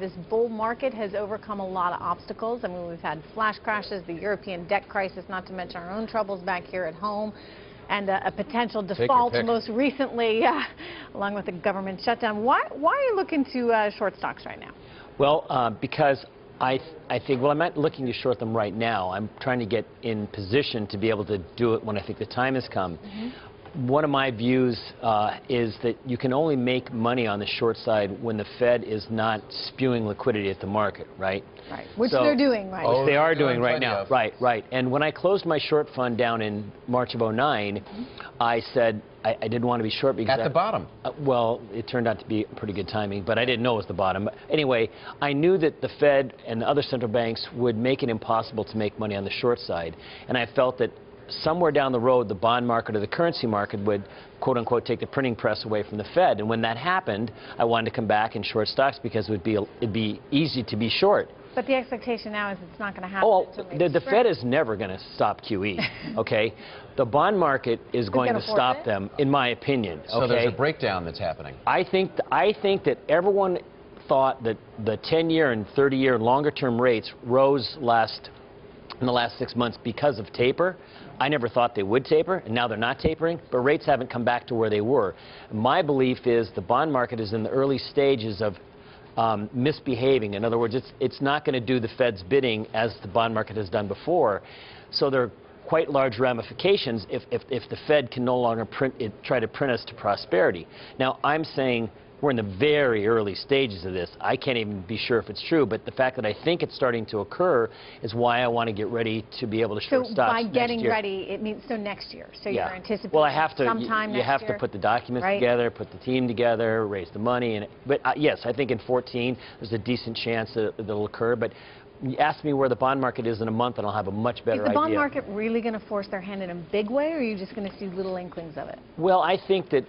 this bull market has overcome a lot of obstacles. I mean, we've had flash crashes, the European debt crisis, not to mention our own troubles back here at home, and a potential default most recently, along with the government shutdown. Why are you looking to short stocks right now? Well, because I think, well, I'm not looking to short them right now. I'm trying to get in position to be able to do it when I think the time has come. One of my views is that you can only make money on the short side when the Fed is not spewing liquidity at the market, right? Right, which they're doing right now. Which they are doing right now, right. And when I closed my short fund down in March of '09, I said I didn't want to be short because... At the bottom. Well, it turned out to be pretty good timing, but I didn't know it was the bottom. Anyway, I knew that the Fed and the other central banks would make it impossible to make money on the short side, and I felt that somewhere down the road, the bond market or the currency market would, quote-unquote, take the printing press away from the Fed. And when that happened, I wanted to come back and short stocks because it'd be easy to be short. But the expectation now is it's not going to happen. Oh, the Fed is never going to stop QE, okay? The bond market is going to stop them, in my opinion. So there's a breakdown that's happening. I think that everyone thought that the 10-year and 30-year and longer-term rates rose in the last 6 months because of taper. I never thought they would taper, and now they're not tapering, but rates haven't come back to where they were. My belief is the bond market is in the early stages of misbehaving. In other words, it's not going to do the Fed's bidding as the bond market has done before. So there are quite large ramifications if the Fed can no longer try to print us to prosperity. Now, I'm saying we're in the very early stages of this. I can't even be sure if it's true, but the fact that I think it's starting to occur is why I want to get ready to be able to short stocks next year. So by getting ready, it means next year. So you're anticipating sometime next year? You have to put the documents together, put the team together, raise the money. But yes, I think in 2014 there's a decent chance that it'll occur. But ask me where the bond market is in a month and I'll have a much better idea. Is the bond market really going to force their hand in a big way, or are you just going to see little inklings of it? Well, I think that,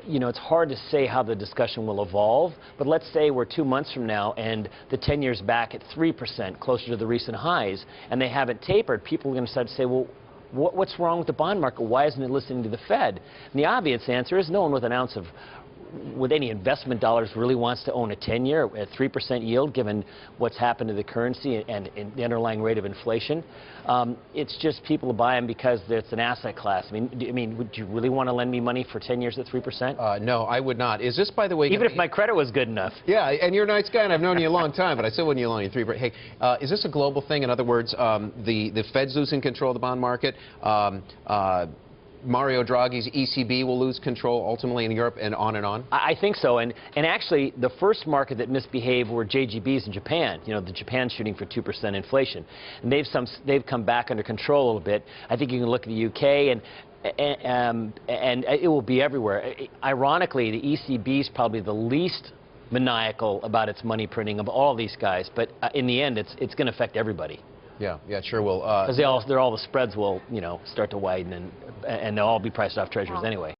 you know, it's hard to say how the discussion will evolve, but let's say we're 2 months from now and the 10 years back at 3%, closer to the recent highs, and they haven't tapered. People are going to start to say, well, what's wrong with the bond market? Why isn't it listening to the Fed? And the obvious answer is no one with any investment dollars really wants to own a 10-year at 3% yield, given what's happened to the currency and the underlying rate of inflation. It's just people buy them because it's an asset class. I mean, would you really want to lend me money for 10 years at 3%? No, I would not. Is this, by the way... Even if my credit was good enough. Yeah, and you're a nice guy, and I've known you a long time, but I still wouldn't you loan you 3%. Hey, is this a global thing? In other words, the Fed's losing control of the bond market. Mario Draghi's ECB will lose control ultimately in Europe, and on and on? I think so, and actually the first market that misbehaved were JGBs in Japan. You know, the Japan's shooting for 2% inflation, and they've come back under control a little bit. I think you can look at the UK, and it will be everywhere. Ironically, the ECB is probably the least maniacal about its money printing of all these guys, but in the end, it's going to affect everybody. Yeah, it sure will. Because all the spreads will, you know, start to widen, and they'll all be priced off treasuries anyway.